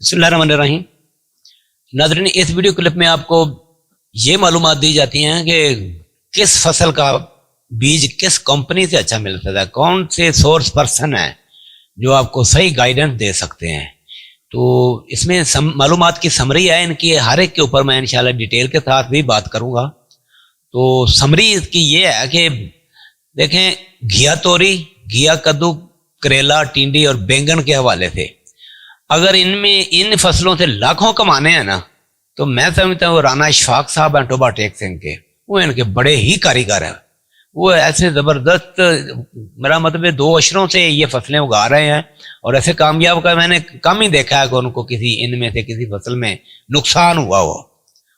बिस्मिल्लाहिर्रहमानिर्रहीम। नाज़रीन, इस वीडियो क्लिप में आपको ये मालूमात दी जाती हैं कि किस फसल का बीज किस कंपनी से अच्छा मिलता है, कौन से सोर्स पर्सन है जो आपको सही गाइडेंस दे सकते हैं। तो इसमें मालूमात की समरी है इनकी, हर एक के ऊपर मैं इंशाल्लाह डिटेल के साथ भी बात करूंगा। तो समरी इसकी ये है कि देखें, घिया तोरी, घिया कद्दू, करेला, टिंडी और बैंगन के हवाले से अगर इनमें इन फसलों से लाखों कमाने हैं ना, तो मैं समझता हूँ राना इशफाक साहब हैं टोबा टेक सिंह के, वो इनके बड़े ही कारीगर हैं। वो ऐसे ज़बरदस्त, मेरा मतलब है 2 अशरों से ये फसलें उगा रहे हैं और ऐसे कामयाब का मैंने कम ही देखा है कि उनको किसी इनमें से किसी फसल में नुकसान हुआ हो।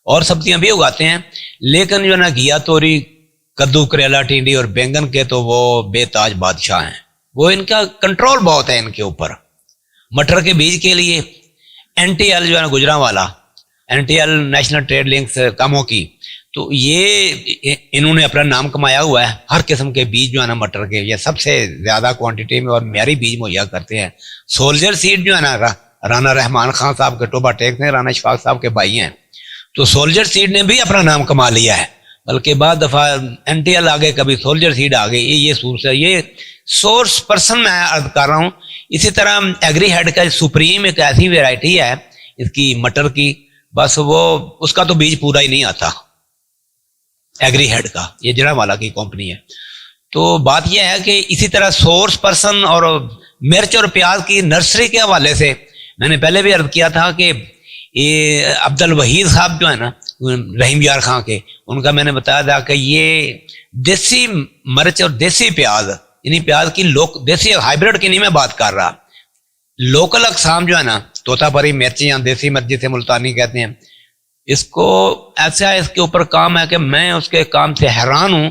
और सब्जियां भी उगाते हैं, लेकिन जो ना घिया तोरी, कद्दू, करेला, टिंडी और बैंगन के तो वो बेताज बादशाह हैं। वो इनका कंट्रोल बहुत है इनके ऊपर। मटर के बीज के लिए NTL जो है ना, Gujranwala NTL national trade links कामों की, तो ये इन्होंने अपना नाम कमाया हुआ है। हर किस्म के बीज जो है ना मटर के, ये सबसे ज्यादा क्वांटिटी में और म्यारी बीज मुहैया करते हैं। सोल्जर सीड जो है ना, राना रहमान खान साहब के टोबा टेक ने राना इशफाक साहब के भाई हैं, तो सोल्जर सीड ने भी अपना नाम कमा लिया है। बल्कि बाद दफा NTL आ गए, कभी सोल्जर सीड आ गए। ये सोर्स पर्सन मैं अर्ज कर रहा हूँ। इसी तरह एग्री हेड का सुप्रीम एक ऐसी वेराइटी है इसकी मटर की, बस वो उसका तो बीज पूरा ही नहीं आता। एग्री हेड का, ये जड़ावाला की कंपनी है। तो बात यह है कि इसी तरह सोर्स पर्सन और मिर्च और प्याज की नर्सरी के हवाले से मैंने पहले भी अर्ज किया था कि ये अब्दुल वहीद साहब जो है ना, रहीम यार खां के, उनका मैंने बताया था कि ये देसी मिर्च और देसी प्याज, यानी प्याज की देसी हाइब्रिड की नहीं मैं बात कर रहा, लोकल अकसाम जो है ना, तोतापरी मिर्च या देसी मिर्च जिसे मुल्तानी कहते हैं, इसको ऐसा इसके ऊपर काम है कि मैं उसके काम से हैरान हूं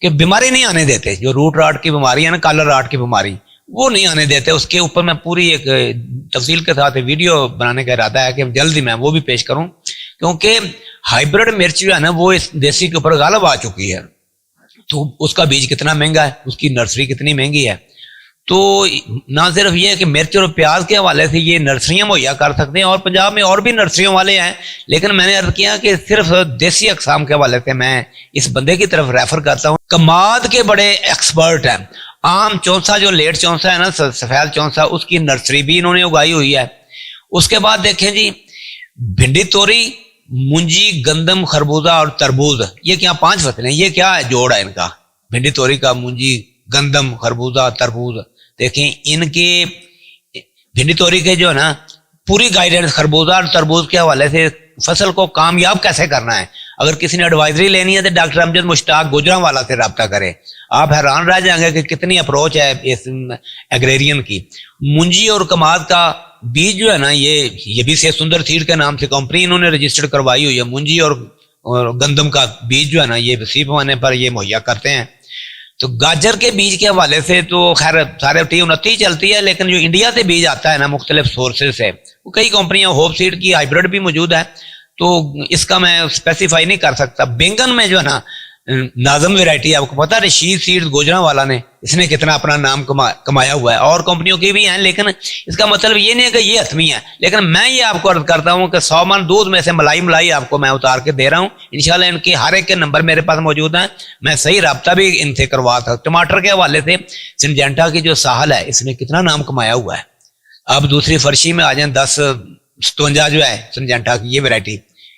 कि बीमारी नहीं आने देते। जो रूट राट की बीमारी है ना, कालर राट की बीमारी, वो नहीं आने देते। उसके ऊपर मैं पूरी एक तफसील के साथ वीडियो बनाने का इरादा है कि जल्दी मैं वो भी पेश करूं, क्योंकि हाइब्रिड मिर्च जो है ना, वो इस देसी के ऊपर गालब आ चुकी है। तो उसका बीज कितना महंगा है, उसकी नर्सरी कितनी महंगी है। तो ना सिर्फ ये कि मिर्च और प्याज के हवाले से ये नर्सरियां मुहैया कर सकते हैं, और पंजाब में और भी नर्सरियों वाले हैं, लेकिन मैंने अर्ज किया कि सिर्फ देसी अकसाम के हवाले से मैं इस बंदे की तरफ रेफर करता हूँ। कमाद के बड़े एक्सपर्ट हैं। आम चौंसा, जो लेट चौंसा है ना, सफेद चौंसा, उसकी नर्सरी भी इन्होंने उगाई हुई है। उसके बाद देखें जी, भिंडी तोरी, मुंजी, गंदम, खरबूजा और तरबूज, ये क्या 5 फसलें, ये क्या है जोड़ है इनका, भिंडी तोरी का, मुंजी, गंदम, खरबूजा, तरबूज। देखें इनके भिंडी तोरी के जो है ना, पूरी गाइडेंस खरबूजा और तरबूज के हवाले से फसल को कामयाब कैसे करना है। अगर किसी ने एडवाइजरी लेनी है तो डॉक्टर अमजद मुश्ताक गुजरांवाला से रब्ता करें। आप हैरान रह जाएंगे कि कितनी अप्रोच है इस एग्रेरियन की। मुंजी और कमाद का बीज जो है ना, ये भी से सुंदर सीड के नाम से कंपनी इन्होंने रजिस्टर्ड करवाई हुई है। मुंजी और गंदम का बीज जो है ना, ये वसी पैमाने पर ये मुहैया करते हैं। तो गाजर के बीज के हवाले से तो खैर सारे T29 चलती है, लेकिन जो इंडिया से बीज आता है ना मुख्तलिफ सोर्सेज से, वो कई कंपनियां, होप सीड की हाइब्रिड भी मौजूद है, तो इसका मैं स्पेसिफाई नहीं कर सकता। बैंगन में जो है ना, नाजम वैरायटी, आपको पता है रशीद सीड्स गुजरांवाला ने, इसने कितना अपना नाम कमाया हुआ है। और कंपनियों की भी हैं, लेकिन इसका मतलब ये नहीं है कि ये हतमी है। लेकिन मैं ये आपको अर्ज करता हूँ कि 100 मन दूध में से मलाई आपको मैं उतार के दे रहा हूँ। इंशाल्लाह इनकी हर एक के नंबर मेरे पास मौजूद हैं, मैं सही रब्ता भी इनसे करवा सकता। टमाटर के हवाले से सिंजेंटा की जो साहल है, इसने कितना नाम कमाया हुआ है। अब दूसरी फर्शी में आ जाए 1057 जो है सिंजेंटा की, ये वैरायटी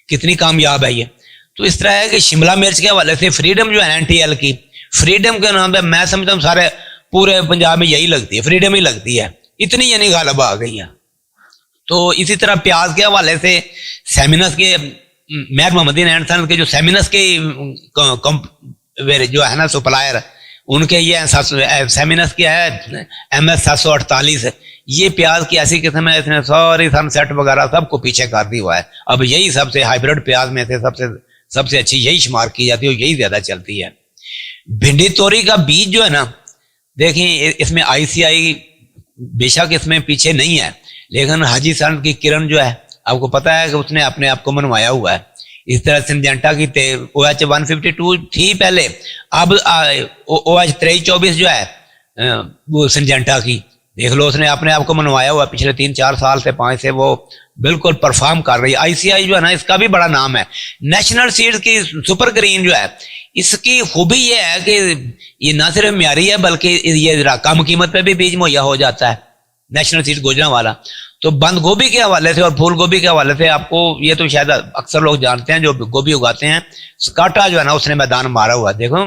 कितनी कामयाब है ये। तो इस तरह है कि शिमला मिर्च के हवाले से फ्रीडम जो है NTL की, फ्रीडम के नाम पे मैं समझता हूँ सारे पूरे पंजाब में यही लगती है, फ्रीडम ही लगती है, इतनी यानी गालब आ गई है। तो इसी तरह प्याज के हवाले से सेमिनस के, मेहर मोहम्मदीन एंड सन्स के जो सेमिनस के जो है ना सप्लायर, उनके ये सेमिनस के है MS 748, ये प्याज की ऐसी किस्म है, इसने सारी सनसेट वगैरह सबको पीछे कर दी हुआ है। अब यही सबसे हाइब्रिड प्याज में से सबसे अच्छी यही शुमार की जाती है, यही ज्यादा चलती है। भिंडी तोरी का बीज जो है ना, देखें इसमें ICI बेशक इसमें पीछे नहीं है, लेकिन हाजी सन की किरण जो है, आपको पता है कि उसने अपने आप को मनवाया हुआ है। इस तरह सिंजेंटा की OH 152 थी पहले, अब OH 2324 जो है वो सिंजेंटा की, देख लो उसने अपने आप को मनवाया हुआ। पिछले 3-4 साल से 5 से वो بالکل پرفارم کر رہی ہے. آئی سی آئی جو ہے نا اس کا بھی بڑا نام ہے. نیشنل سیڈز کی سپر گرین جو ہے اس کی خوبی یہ ہے کہ یہ نہ صرف معیاری ہے بلکہ یہ کم قیمت پہ بھی بیج مہیا ہو جاتا ہے. National seed Gujranwala. تو بند گوبھی کے حوالے سے اور پھول گوبھی کے حوالے سے آپ کو یہ تو شاید اکثر لوگ جانتے ہیں جو گوبھی اگاتے ہیں, سکاٹا جو ہے نا اس نے میدان مارا ہوا. دیکھو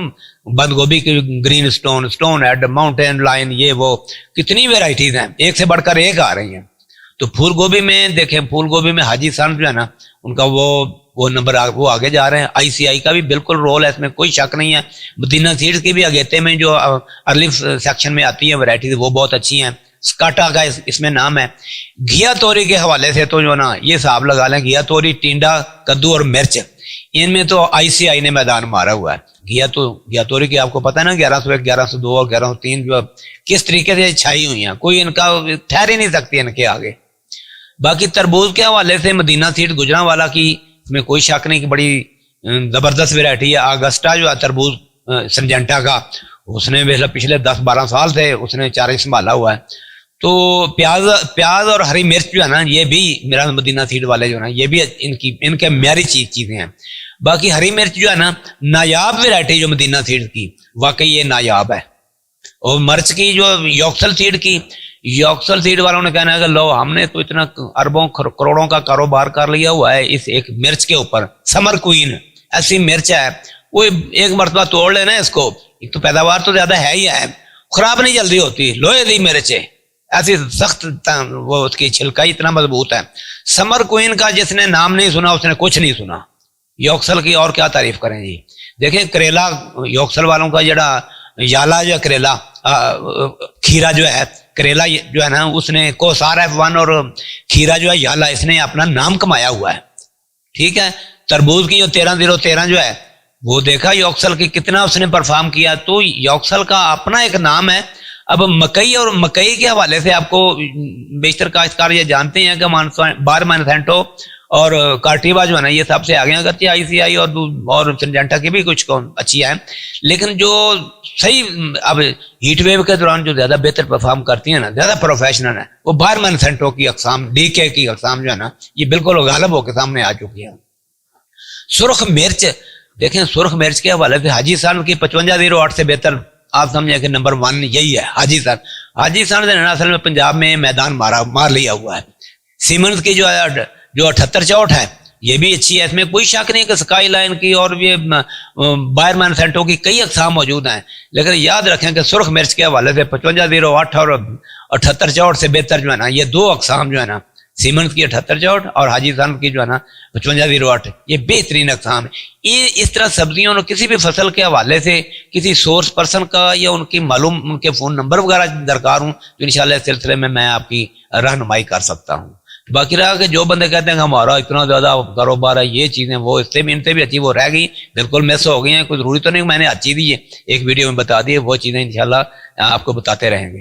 بند گوبھی کی green stone head, mountain line, یہ وہ کتنی ویرائٹیز ہیں, ایک سے بڑھ کر ایک آ رہی ہیں. تو پھول گوبھی میں دیکھیں, پھول گوبھی میں حاجی سن جو ہے نا ان کا وہ نمبر وہ آگے جا رہے ہیں. آئی سی آئی کا بھی بالکل رول ہے, اس میں کوئی شک نہیں ہے. مدینہ سیڈز کی بھی اگیتے میں جو ارلی سیکشن میں آتی ہیں ویرائٹیز وہ بہت اچھی ہیں. سکاٹا کا اس میں نام ہے. گھیا توری کے حوالے سے تو جو نا یہ حساب لگا لیں, گھیا توری, ٹینڈا, کدو اور مرچ, ان میں تو آئی سی آئی نے میدان مارا ہوا ہے. گھیا توری کی آپ کو پتہ ہے نا 1101, 1102 اور 1103 جو کس طریقے سے چھائی ہوئی ہیں, کوئی ان کا ٹھہر ہی نہیں سکتی ان کے آگے. باقی تربوز کے حوالے سے مدینہ سیڈ گجرانوالا کی اس میں کوئی شک نہیں کہ بڑی زبردست ویرائٹی ہے. آگسٹا جو ہے تربوز سنجنٹا کا, اس نے پچھلے 10-12 سال سے اس نے چارے سنبھالا ہوا ہے. تو پیاز اور ہری مرچ جو ہے نا یہ بھی میرا مدینہ سیڈ والے جو ہے نا یہ بھی ان کے معیاری چیزیں ہیں. باقی ہری مرچ جو ہے نا نایاب ویرائٹی جو مدینہ سیڈ کی واقعی یہ نایاب ہے. اور مرچ کی جو یوکسل سیڈ والوں نے کہنا ہے کہ لو ہم نے تو اتنا اربوں کروڑوں کا کاروبار کر لیا ہوا ہے اس ایک مرچ کے اوپر. سمر کوئین ایسی مرچ ہے, وہ ایک مرتبہ توڑ لینا اس کو, ایک تو پیداوار تو زیادہ ہے ہی ہے, خراب نہیں جلدی ہوتی, لوہے دی مرچ ہے ایسی سخت, وہ اس کی چھلکائی اتنا مضبوط ہے. سمر کوئین کا جس نے نام نہیں سنا اس نے کچھ نہیں سنا. یوکسل کی اور کیا تعریف کریں جی. دیکھیں کریلا یوکسل والوں کا جڑا یالا جو کریلا کھیرا جو ہے, کریلا جو ہے نا اس نے کوسار F1 اور کھیرا جو ہے یالا, اس نے اپنا نام کمایا ہوا ہے. ٹھیک ہے. تربوز کی جو 13-0-13 جو ہے وہ دیکھا یوکسل کی کتنا اس نے پرفارم کیا. تو یوکسل کا اپنا ایک نام ہے. اب مکئی کے حوالے سے آپ کو بیشتر کاشتکار یہ جانتے ہیں کہ بار مانسینٹو اور کارٹیوا جو ہے نا یہ سب سے آگے اگرچہ آئی سی آئی اور سنجنٹا کی بھی کچھ اچھی ہیں, لیکن جو صحیح اب ہیٹ ویو کے دوران جو زیادہ بہتر پرفارم کرتی ہیں نا, زیادہ پروفیشنل ہیں, وہ بار مانسینٹو کی اقسام, ڈی کے کی اقسام جو ہے نا یہ بالکل غالب ہو کے سامنے آ چکی ہیں. سرخ مرچ دیکھیں, سرخ مرچ کے حوالے سے حاجی سان کی 5508 سے بہتر آپ سمجھیں کہ نمبر 1 یہی ہے. حاجی سان نے اصل میں پنجاب میں میدان مار لیا ہوا ہے. سیمنز کی جو 7864 ہے یہ بھی اچھی ہے, اس میں کوئی شک نہیں کہ سکائی لائن کی اور یہ بائر مانسینٹو کی کئی اقسام موجود ہیں, لیکن یاد رکھیں کہ سرخ مرچ کے حوالے سے 5508 اور 7864 سے بہتر جو ہے نا یہ 2 اقسام جو ہے نا, سیمنز کی 7864 اور حاجی سان کی جو ہے نا 5508, یہ بہترین اقسام ہے. یہ اس طرح سبزیوں اور کسی بھی فصل کے حوالے سے کسی سورس پرسن کا یا ان کی معلوم ان کے فون نمبر وغیرہ درکار ہوں تو انشاءاللہ اس سلسلے میں آپ کی رہنمائی کر سکتا ہوں. باقی رہا کہ جو بندے کہتے ہیں کہ ہمارا اتنا زیادہ کاروبار ہے, یہ چیزیں وہ اس سے بھی ان سے بھی اچھی وہ رہ گئی, بالکل مس ہو گئی ہیں. کوئی ضروری تو نہیں میں نے اچھی دی ہے, ایک ویڈیو میں بتا دی ہے, وہ چیزیں انشاءاللہ آپ کو بتاتے رہیں گے.